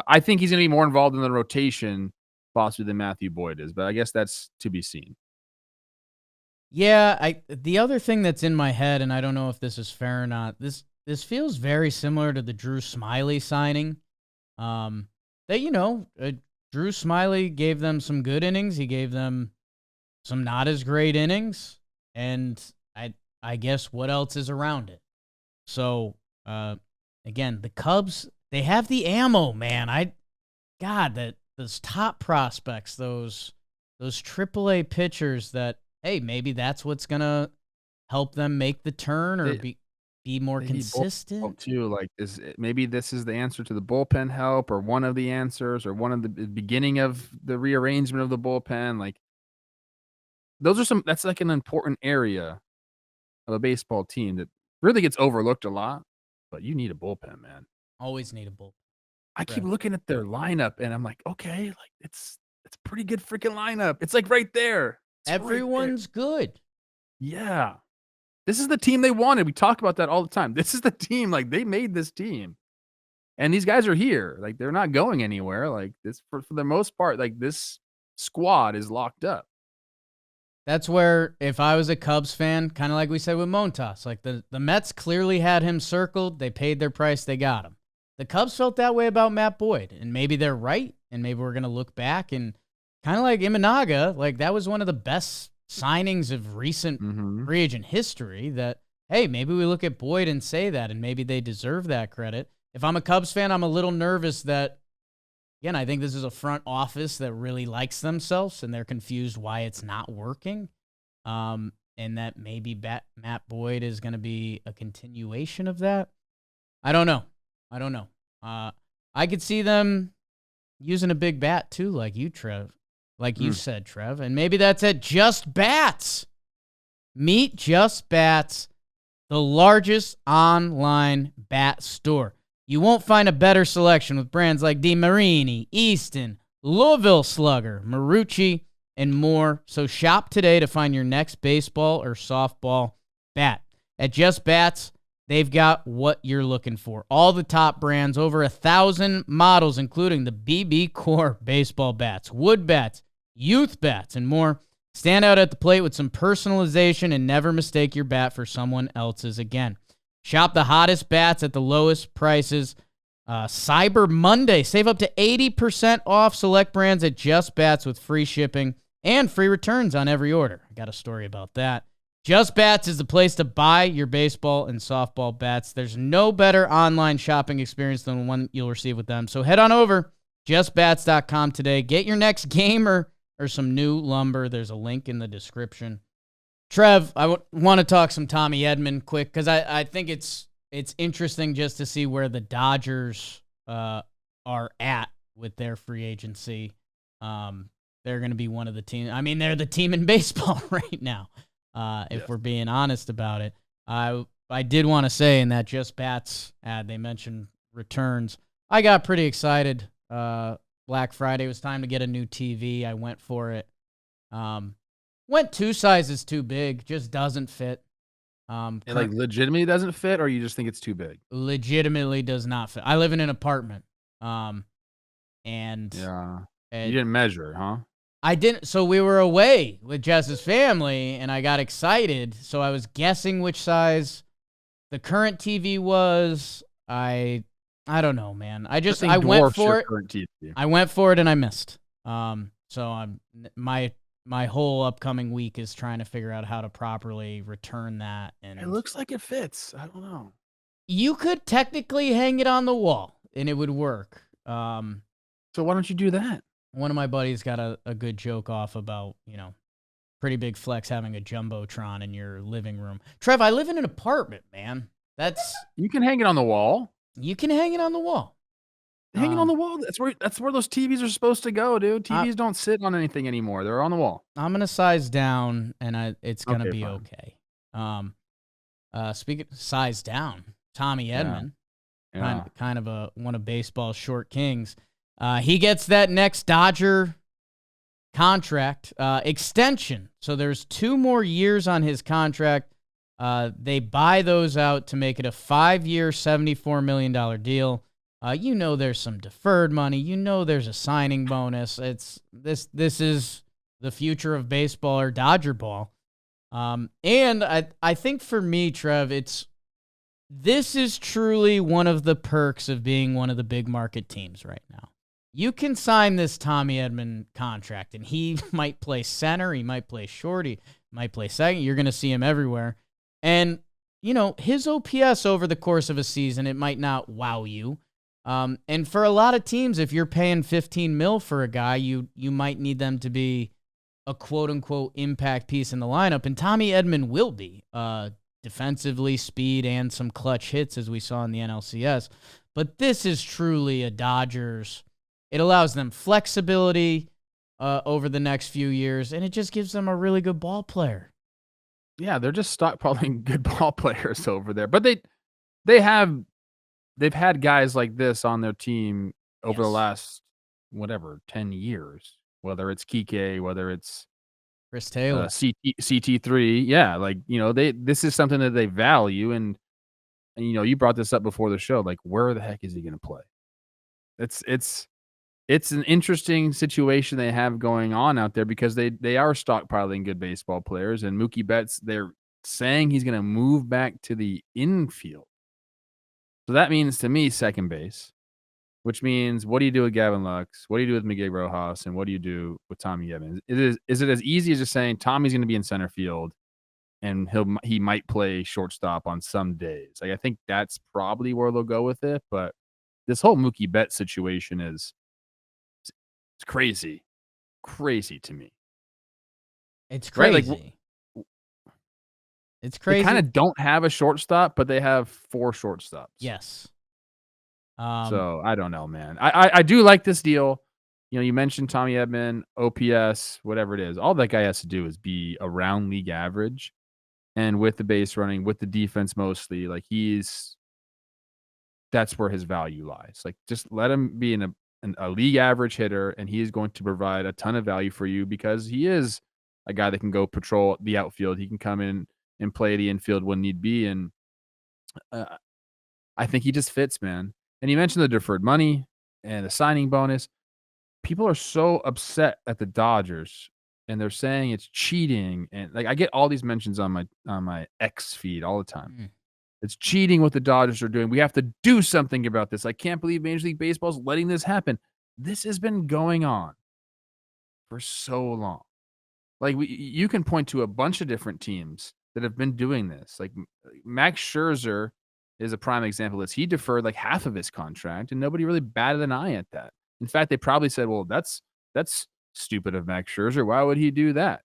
I think he's going to be more involved in the rotation possibly than Mathew Boyd is, but I guess that's to be seen.
Yeah, the other thing that's in my head, and I don't know if this is fair or not, this feels very similar to the Drew Smyly signing. Drew Smyly gave them some good innings. He gave them some not as great innings, and I guess what else is around it. So, again, the Cubs, they have the ammo, man. Those top prospects, those AAA pitchers that, hey, maybe that's what's gonna help them make the turn or be more consistent
too. Like, maybe this is the answer to the bullpen help, or one of the answers, or one of the beginning of the rearrangement of the bullpen. Like, that's like an important area of a baseball team that really gets overlooked a lot, but you need a bullpen, man.
Always need a bullpen.
I keep looking at their lineup and I'm like, okay, like it's a pretty good freaking lineup. It's like right there.
Everyone's good.
Yeah. This is the team they wanted. We talk about that all the time. This is the team, like, they made this team. And these guys are here. Like, they're not going anywhere. Like, this for the most part, like, this squad is locked up.
That's where, if I was a Cubs fan, kind of like we said with Montas, like the Mets clearly had him circled. They paid their price. They got him. The Cubs felt that way about Matt Boyd, and maybe they're right, and maybe we're going to look back and kind of like Imanaga, like that was one of the best signings of recent free agent history that, hey, maybe we look at Boyd and say that, and maybe they deserve that credit. If I'm a Cubs fan, I'm a little nervous that, again, I think this is a front office that really likes themselves, and they're confused why it's not working, and that maybe Matt Boyd is going to be a continuation of that. I don't know. I could see them using a big bat, too, like you, Trev. Like you said, Trev. And maybe that's at Just Bats. Meet Just Bats, the largest online bat store. You won't find a better selection with brands like DeMarini, Easton, Louisville Slugger, Marucci, and more. So shop today to find your next baseball or softball bat. At Just Bats, they've got what you're looking for. All the top brands, over 1,000 models, including the BB Core baseball bats, wood bats, youth bats, and more. Stand out at the plate with some personalization and never mistake your bat for someone else's again. Shop the hottest bats at the lowest prices. Cyber Monday. Save up to 80% off select brands at Just Bats with free shipping and free returns on every order. I got a story about that. Just Bats is the place to buy your baseball and softball bats. There's no better online shopping experience than the one you'll receive with them. So head on over, justbats.com today. Get your next game or or some new lumber. There's a link in the description. Trev, I want to talk some Tommy Edman quick because I think it's interesting just to see where the Dodgers are at with their free agency. They're going to be one of the teams. I mean, they're the team in baseball right now, if we're being honest about it. I did want to say in that Just Bats ad, they mentioned returns. I got pretty excited. Black Friday was time to get a new TV. I went for it. Went 2 sizes too big. Just doesn't fit.
It like legitimately doesn't fit, or you just think it's too big?
Legitimately does not fit. I live in an apartment. And
you didn't measure, huh?
I didn't. So we were away with Jess's family, and I got excited. So I was guessing which size the current TV was. I don't know, man. I went for it. I went for it and I missed. So my whole upcoming week is trying to figure out how to properly return that. And
it looks like it fits. I don't know.
You could technically hang it on the wall and it would work.
So why don't you do that?
One of my buddies got a good joke off about, pretty big flex having a Jumbotron in your living room. Trev, I live in an apartment, man.
You can hang it on the wall.
You can hang it on the wall.
Hang it on the wall. That's where those TVs are supposed to go, dude. TVs don't sit on anything anymore. They're on the wall.
I'm gonna size down, and it's gonna be okay. Speaking of size down, Tommy Edman, kind of one of baseball's short kings. He gets that next Dodger contract extension. So there's 2 more years on his contract. They buy those out to make it a 5-year, $74 million deal. There's some deferred money. There's a signing bonus. This is the future of baseball or Dodger ball. And I think for me, Trev, this is truly one of the perks of being one of the big market teams right now. You can sign this Tommy Edman contract, and he might play center, he might play short, he might play second. You're going to see him everywhere. And, his OPS over the course of a season, it might not wow you. And for a lot of teams, if you're paying $15 million for a guy, you might need them to be a quote-unquote impact piece in the lineup. And Tommy Edman will be defensively, speed, and some clutch hits, as we saw in the NLCS. But this is truly a Dodgers. It allows them flexibility over the next few years, and it just gives them a really good ball player.
Yeah, they're just stockpiling good ball players over there. But they've had guys like this on their team over the last 10 years. Whether it's Kike, whether it's
Chris Taylor,
CT3, yeah, this is something that they value, and you brought this up before the show. Like, where the heck is he going to play? It's an interesting situation they have going on out there because they are stockpiling good baseball players, and Mookie Betts, they're saying he's going to move back to the infield. So that means to me second base, which means what do you do with Gavin Lux? What do you do with Miguel Rojas? And what do you do with Tommy Edman? Is it as easy as just saying Tommy's going to be in center field and he might play shortstop on some days? Like, I think that's probably where they'll go with it. But this whole Mookie Betts situation it's crazy to me.
It's crazy.
Right? Like,
it's crazy.
They kind of don't have a shortstop, but they have 4 shortstops.
Yes.
So I don't know, man. I do like this deal. You mentioned Tommy Edman, OPS, whatever it is. All that guy has to do is be around league average, and with the base running, with the defense mostly, like that's where his value lies. Like, just let him be a league average hitter, and he is going to provide a ton of value for you because he is a guy that can go patrol the outfield. He can come in and play the infield when need be, and I think he just fits, man. And you mentioned the deferred money and the signing bonus. People are so upset at the Dodgers, and they're saying it's cheating. And like, I get all these mentions on my X feed all the time. It's cheating what the Dodgers are doing. We have to do something about this. I can't believe Major League Baseball is letting this happen. This has been going on for so long. Like, you can point to a bunch of different teams that have been doing this. Like, Max Scherzer is a prime example. He deferred like half of his contract, and nobody really batted an eye at that. In fact, they probably said, well, that's stupid of Max Scherzer. Why would he do that?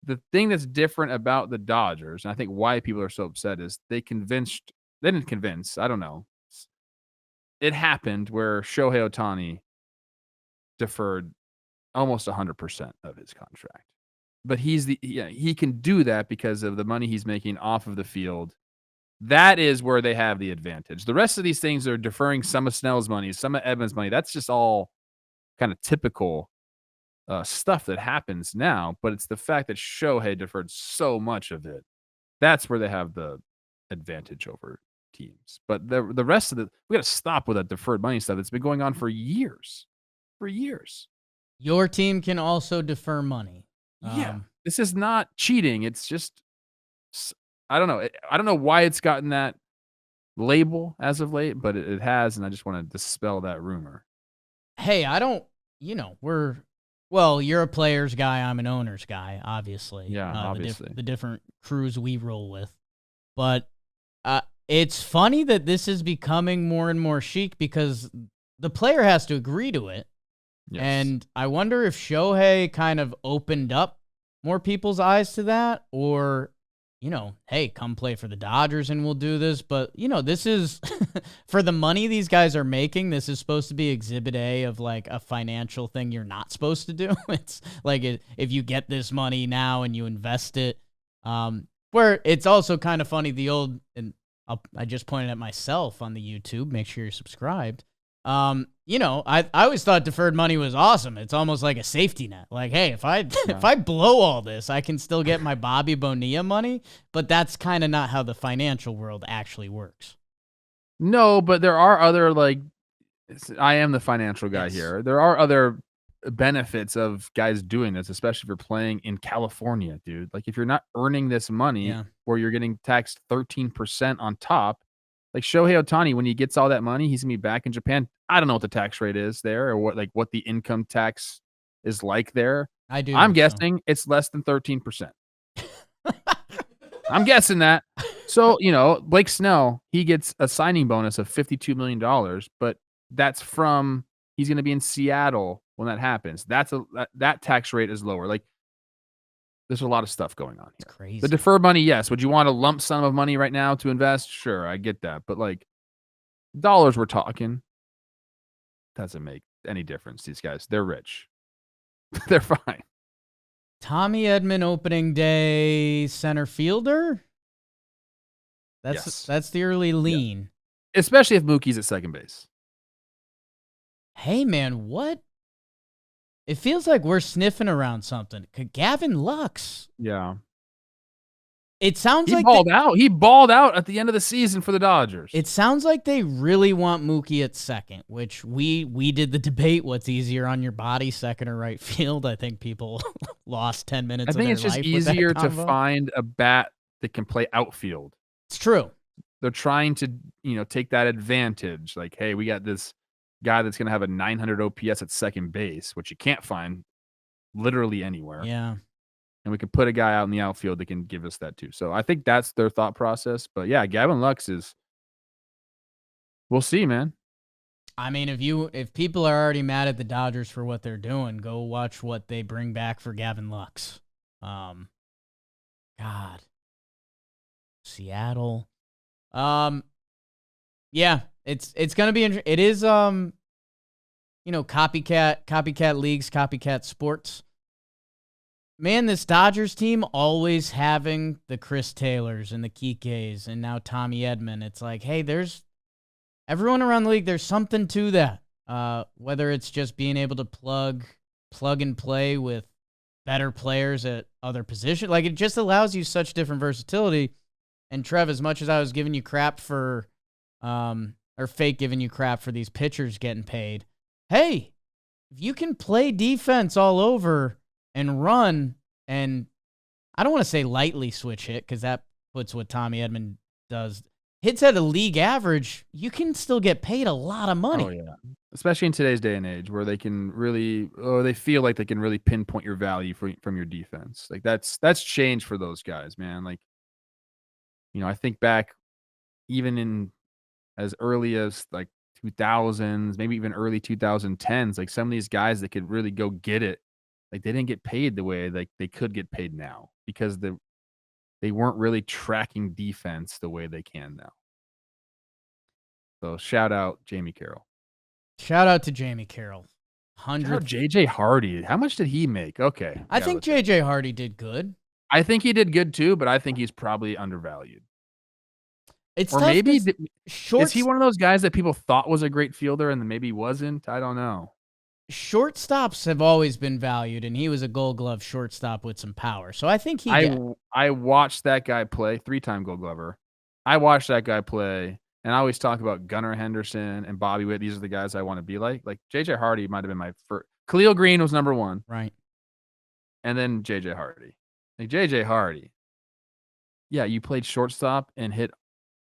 The thing that's different about the Dodgers, and I think why people are so upset, is they didn't convince, I don't know. It happened where Shohei Ohtani deferred almost 100% of his contract. But he can do that because of the money he's making off of the field. That is where they have the advantage. The rest of these things are deferring some of Snell's money, some of Edman's money. That's just all kind of typical stuff that happens now. But it's the fact that Shohei deferred so much of it. That's where they have the advantage over teams. But the rest of we got to stop with that deferred money stuff. It's been going on for years. For years.
Your team can also defer money.
Yeah. This is not cheating. It's just, I don't know. I don't know why it's gotten that label as of late, but it has, and I just want to dispel that rumor.
Hey, you're a players guy, I'm an owners guy, obviously.
Yeah, obviously.
The different crews we roll with. But it's funny that this is becoming more and more chic because the player has to agree to it.
Yes.
And I wonder if Shohei kind of opened up more people's eyes to that, or, hey, come play for the Dodgers and we'll do this. But, this is, for the money these guys are making, this is supposed to be exhibit A of like a financial thing you're not supposed to do. It's like if you get this money now and you invest it, where it's also kind of funny, and I just pointed at myself on the YouTube, make sure you're subscribed. I always thought deferred money was awesome. It's almost like a safety net. Like, hey, if I blow all this, I can still get my Bobby Bonilla money. But that's kind of not how the financial world actually works.
No, but there are other, I am the financial guy here. There are other benefits of guys doing this, especially if you're playing in California, dude. Like, if you're not earning this money or you're getting taxed 13% on top, like Shohei Ohtani, when he gets all that money, he's gonna be back in Japan. I don't know what the tax rate is there, or what the income tax is like there.
I do.
I'm guessing it's less than 13%. I'm guessing that. So Blake Snell, he gets a signing bonus of $52 million, but that's from he's gonna be in Seattle when that happens. That tax rate is lower. Like, there's a lot of stuff going on here.
It's crazy.
The deferred money, yes. Would you want a lump sum of money right now to invest? Sure, I get that. But dollars we're talking, doesn't make any difference. These guys, they're rich. They're fine.
Tommy Edman opening day center fielder? That's the early lean.
Yeah. Especially if Mookie's at second base.
Hey, man, what? It feels like we're sniffing around something. Gavin Lux.
Yeah.
It sounds
he
like
he balled out at the end of the season for the Dodgers.
It sounds like they really want Mookie at second, which we did the debate. What's easier on your body, second or right field? I think people lost 10 minutes.
I think it's just easier to find a bat that can play outfield.
It's true.
They're trying to take that advantage. Like, hey, we got this guy that's going to have a 900 OPS at second base, which you can't find literally anywhere.
Yeah.
And we can put a guy out in the outfield that can give us that too. So I think that's their thought process. But yeah, Gavin Lux we'll see, man.
I mean, if people are already mad at the Dodgers for what they're doing, go watch what they bring back for Gavin Lux. God. Seattle. Yeah, it's going to be interesting. It is copycat leagues, copycat sports. Man, this Dodgers team always having the Chris Taylors and the Kikes and now Tommy Edman. It's like, hey, there's everyone around the league, there's something to that. Whether it's just being able to plug and play with better players at other positions. Like, it just allows you such different versatility. And Trev, as much as I was giving you crap for or fake giving you crap for these pitchers getting paid, hey, if you can play defense all over and run, and I don't want to say lightly switch hit because that puts what Tommy Edman does. Hits at a league average, you can still get paid a lot of money.
Oh, yeah. Especially in today's day and age where they can really, or they feel like they can really pinpoint your value from your defense. Like, that's changed for those guys, man. Like, I think back even in as early as like 2000s, maybe even early 2010s. Like some of these guys that could really go get it, like they didn't get paid the way like they could get paid now because they weren't really tracking defense the way they can now. So shout out Jamie Carroll.
Shout out to Jamie Carroll.
Shout out JJ Hardy. How much did he make? Okay.
I think JJ Hardy did good.
I think he did good too, but I think he's probably undervalued.
It's
Or
tough
maybe
is
he one of those guys that people thought was a great fielder and then maybe wasn't? I don't know.
Shortstops have always been valued, and he was a Gold Glove shortstop with some power. So I think
I watched that guy play, 3-time Gold Glover. I watched that guy play, and I always talk about Gunnar Henderson and Bobby Witt. These are the guys I want to be like. Like JJ Hardy might have been my first. Khalil Green was number 1,
right,
and then JJ Hardy. Like JJ Hardy. Yeah, you played shortstop and hit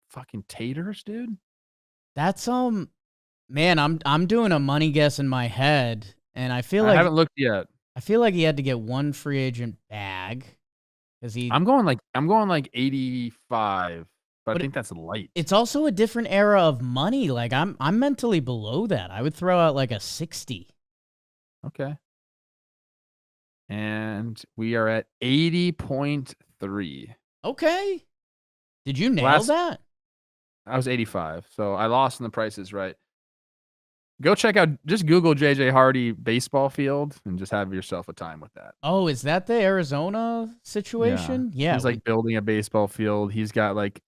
fucking taters, dude.
That's man, I'm doing a money guess in my head, and I feel
I
like
haven't looked yet.
I feel like he had to get one free agent bag because
I'm going like 85, but I
But
think that's light.
it's also a different era of money. Like I'm mentally below that. I would throw out like a 60.
Okay. And we are at 80.3.
Okay. Did you nail that?
I was 85, so I lost in the Price is Right. Go check out, just Google JJ Hardy baseball field and just have yourself a time with that.
Oh, is that the Arizona situation? Yeah.
He's like building a baseball field. He's like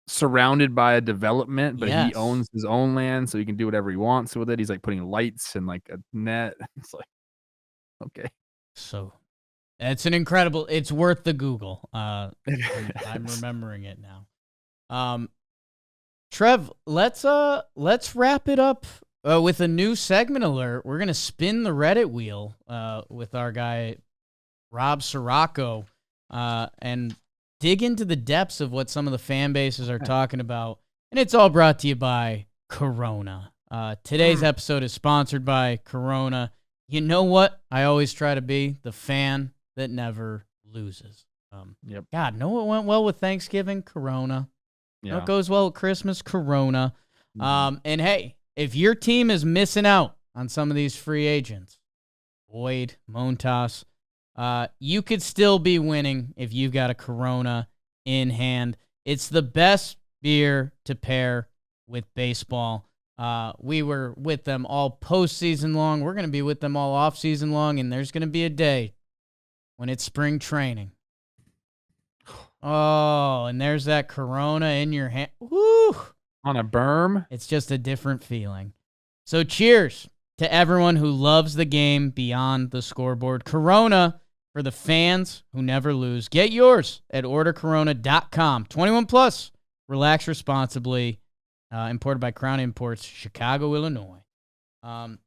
surrounded by a development, but he owns his own land, so he can do whatever he wants with it. He's like putting lights and like a net. It's like, okay.
So it's it's worth the Google. I'm remembering it now. Trev, let's wrap it up with a new segment alert. We're gonna spin the Reddit wheel with our guy Rob Sirocco and dig into the depths of what some of the fan bases are talking about. And it's all brought to you by Corona. Today's episode is sponsored by Corona. You know what? I always try to be the fan that never loses.
Yep.
God, know what went well with Thanksgiving? Corona.
Yeah.
Know what goes well with Christmas? Corona. And hey, if your team is missing out on some of these free agents, Boyd, Montas, you could still be winning if you've got a Corona in hand. It's the best beer to pair with baseball. We were with them all postseason long. We're going to be with them all offseason long, and there's going to be a day when it's spring training. Oh, and there's that Corona in your hand. Woo!
On a berm.
It's just a different feeling. So cheers to everyone who loves the game beyond the scoreboard. Corona for the fans who never lose. Get yours at ordercorona.com. 21 plus. Relax responsibly. Imported by Crown Imports, Chicago, Illinois. All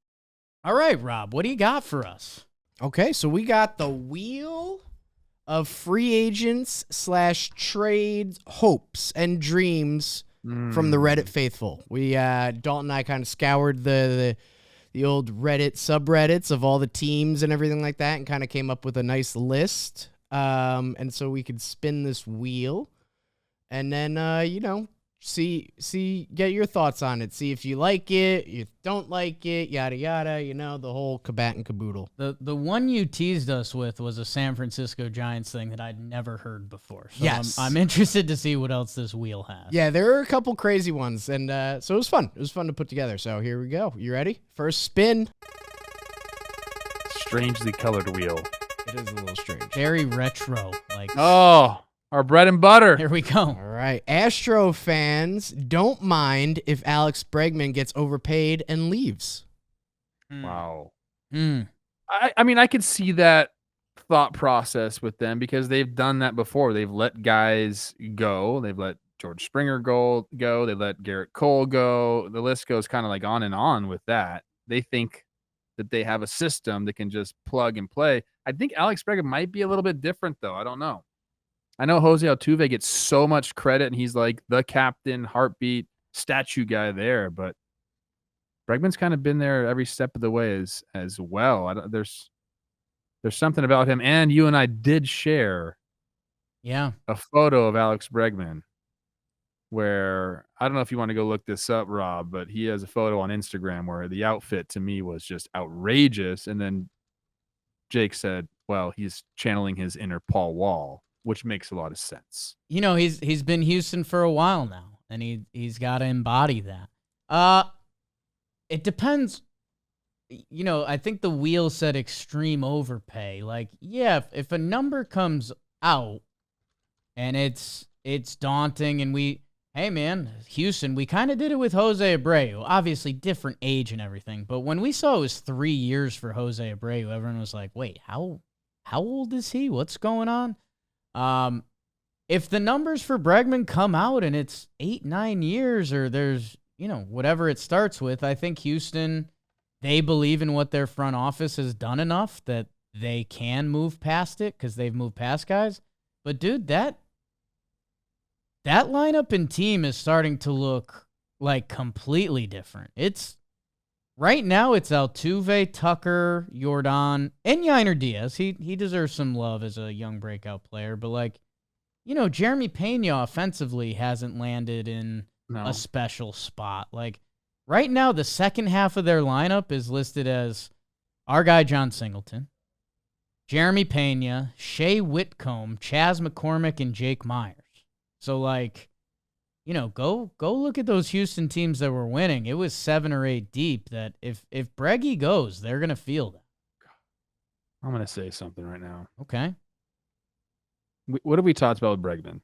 right, Rob, what do you got for us?
Okay, so we got the wheel of free agents / trades hopes and dreams from the Reddit faithful. We Dalton and I kind of scoured the old Reddit subreddits of all the teams and everything like that and kind of came up with a nice list. And so we could spin this wheel and then get your thoughts on it. See if you like it, you don't like it, yada yada, the whole kabat and caboodle.
The one you teased us with was a San Francisco Giants thing that I'd never heard before. So
yes.
I'm interested to see what else this wheel has.
Yeah, there are a couple crazy ones, and so it was fun. It was fun to put together. So here we go. You ready? First spin.
Strangely colored wheel.
It is a little strange.
Very retro.
Our bread and butter.
Here we go.
All right. Astro fans don't mind if Alex Bregman gets overpaid and leaves.
Wow.
Mm.
I mean, I could see that thought process with them because they've done that before. They've let guys go. They've let George Springer go. They let Garrett Cole go. The list goes kind of like on and on with that. They think that they have a system that can just plug and play. I think Alex Bregman might be a little bit different, though. I don't know. I know Jose Altuve gets so much credit, and he's like the captain, heartbeat, statue guy there. But Bregman's kind of been there every step of the way as well. There's something about him, and you and I did share
a
photo of Alex Bregman. where I don't know if you want to go look this up, Rob, but he has a photo on Instagram where the outfit to me was just outrageous. And then Jake said, well, he's channeling his inner Paul Wall, which makes a lot of sense.
You know, he's been Houston for a while now, and he's got to embody that. It depends. You know, I think the wheel said extreme overpay. Like, yeah, if a number comes out and it's daunting, and hey man, Houston, we kind of did it with Jose Abreu. Obviously, different age and everything, but when we saw it was 3 years for Jose Abreu, everyone was like, "Wait, how old is he? What's going on?" If the numbers for Bregman come out and it's 8-9 years, or there's whatever it starts with, I think Houston, they believe in what their front office has done enough that they can move past it because they've moved past guys. But dude, that lineup and team is starting to look like completely different. Right now it's Altuve, Tucker, Yordan, and Yainer Diaz. He deserves some love as a young breakout player, but Jeremy Pena offensively hasn't landed in a special spot. Like right now, the second half of their lineup is listed as our guy John Singleton, Jeremy Pena, Shea Whitcomb, Chas McCormick, and Jake Myers. So, go look at those Houston teams that were winning. It was 7 or 8 deep that if Breggy goes, they're going to feel that.
I'm going to say something right now.
Okay.
What have we talked about with Bregman?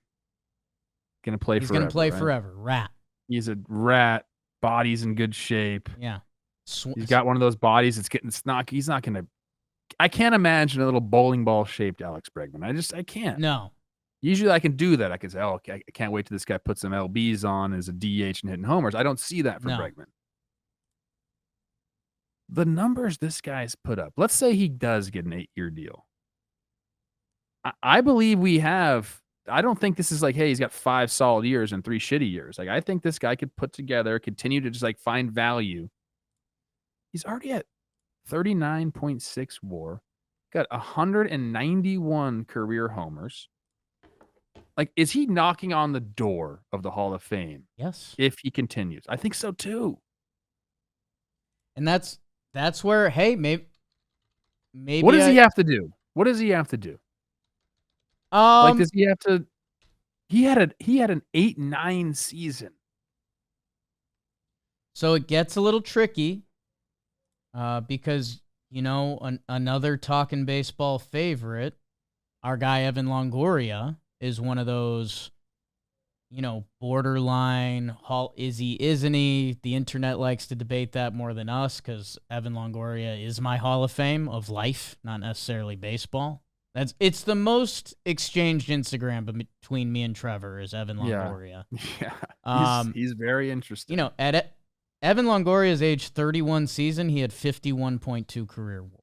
Going to play
He's
forever.
He's going to play
right?
forever. Rat.
He's a rat. Body's in good shape.
Yeah.
He's got one of those bodies that's getting snot. He's not going to. I can't imagine a little bowling ball shaped Alex Bregman. I can't.
No.
Usually I can do that. I can say, I can't wait till this guy puts some LBs on as a DH and hitting homers. I don't see that for Bregman. The numbers this guy's put up, let's say he does get an 8-year deal. I believe I don't think this is like, hey, he's got 5 solid years and 3 shitty years. Like, I think this guy could put together, continue to just find value. He's already at 39.6 WAR, got 191 career homers. Like, is he knocking on the door of the Hall of Fame?
Yes.
If he continues. I think so too.
And that's where, hey, maybe
what does he have to do? What does he have to do? Does he have to? He had an 8-9 season.
So it gets a little tricky, because another Talkin' Baseball favorite, our guy Evan Longoria, is one of those, borderline. Is he? Isn't he? The internet likes to debate that more than us because Evan Longoria is my Hall of Fame of life, not necessarily baseball. It's the most exchanged Instagram between me and Trevor is Evan Longoria.
Yeah. He's very interesting.
At Evan Longoria's age 31 season, he had 51.2 career WAR.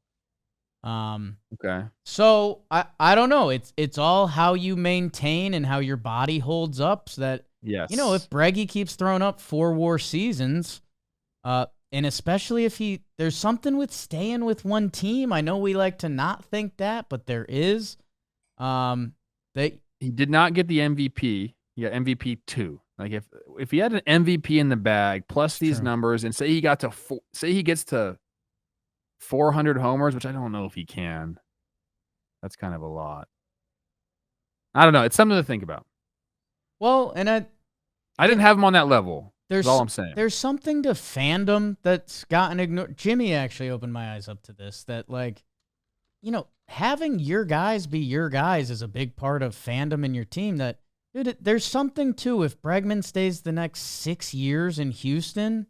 Okay.
So I don't know. It's all how you maintain and how your body holds up. So that
yes.
If Breggy keeps throwing up 4 WAR seasons, and especially if there's something with staying with one team. I know we like to not think that, but there is.
He did not get the MVP. He got MVP 2. Like if he had an MVP in the bag plus these numbers, and say he gets to 400 homers, which I don't know if he can. That's kind of a lot. I don't know. It's something to think about.
Well, and
I didn't have him on that level.
That's
all I'm saying.
There's something to fandom that's gotten ignored. Jimmy actually opened my eyes up to this, that having your guys be your guys is a big part of fandom in your team. That, dude, there's something to, if Bregman stays the next 6 years in Houston,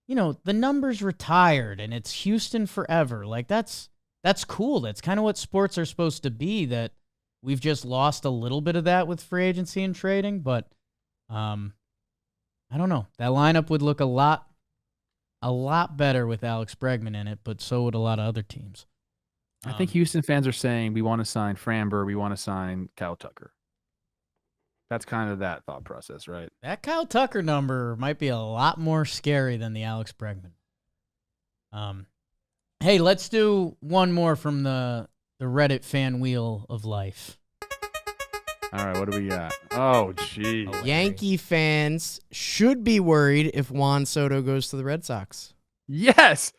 the number's retired and it's Houston forever. Like, that's cool. That's kind of what sports are supposed to be. That we've just lost a little bit of that with free agency and trading, but I don't know. That lineup would look a lot better with Alex Bregman in it, but so would a lot of other teams.
I think Houston fans are saying we want to sign Framber, we want to sign Kyle Tucker. That's kind of that thought process, right?
That Kyle Tucker number might be a lot more scary than the Alex Bregman. Hey, let's do one more from the Reddit fan wheel of life.
All right, what do we got? Oh, gee.
Yankee fans should be worried if Juan Soto goes to the Red Sox.
Yes.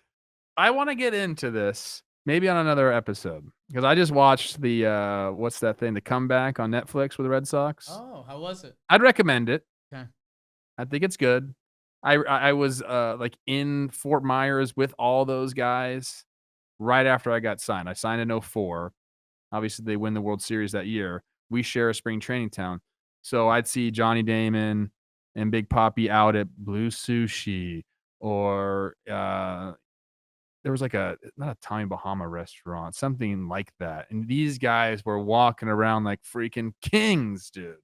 I want to get into this maybe on another episode because I just watched the what's that thing? The Comeback on Netflix with the Red Sox.
Oh, how was it?
I'd recommend it.
Okay.
I think it's good. I was like in Fort Myers with all those guys right after I got signed. I signed in 2004. Obviously, they win the World Series that year. We share a spring training town. So I'd see Johnny Damon and Big Papi out at Blue Sushi or there was like not a Tommy Bahama restaurant, something like that. And these guys were walking around like freaking kings, dude.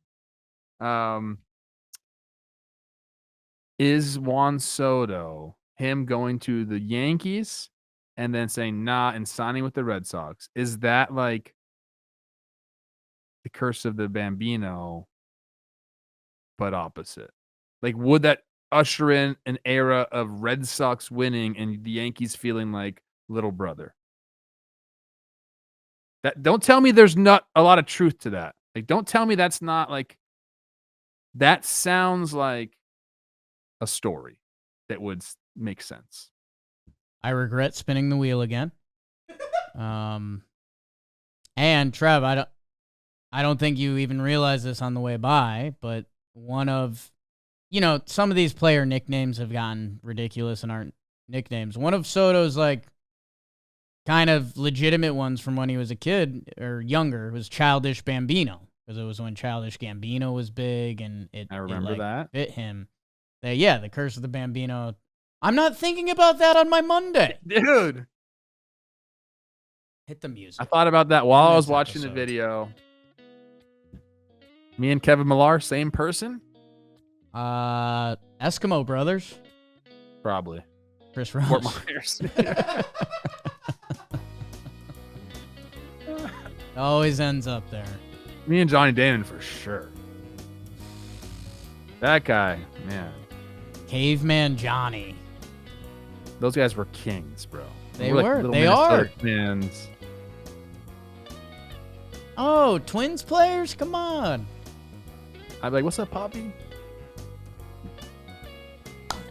Is Juan Soto him going to the Yankees and then saying nah and signing with the Red Sox? Is that like the curse of the Bambino, but opposite? Like, would that usher in an era of Red Sox winning and the Yankees feeling like little brother? That don't tell me there's not a lot of truth to that. Like, don't tell me that's not like that sounds like a story that would make sense.
I regret spinning the wheel again. And Trev, I don't think you even realized this on the way by, but one of, some of these player nicknames have gotten ridiculous and aren't nicknames. One of Soto's like kind of legitimate ones from when he was a kid or younger was Childish Bambino, because it was when Childish Gambino was big and
I remember that
fit him. The curse of the Bambino. I'm not thinking about that on my Monday.
Dude.
Hit the music.
I thought about that while I was watching the video. Me and Kevin Millar, same person?
Eskimo Brothers.
Probably.
Chris Rose.
Fort Myers.
Always ends up there.
Me and Johnny Damon for sure. That guy, man.
Caveman Johnny.
Those guys were kings, bro.
They
We're
were.
little
They
Minnesota
are.
Twins.
Oh, Twins players? Come on.
I'd be like, what's up, Poppy?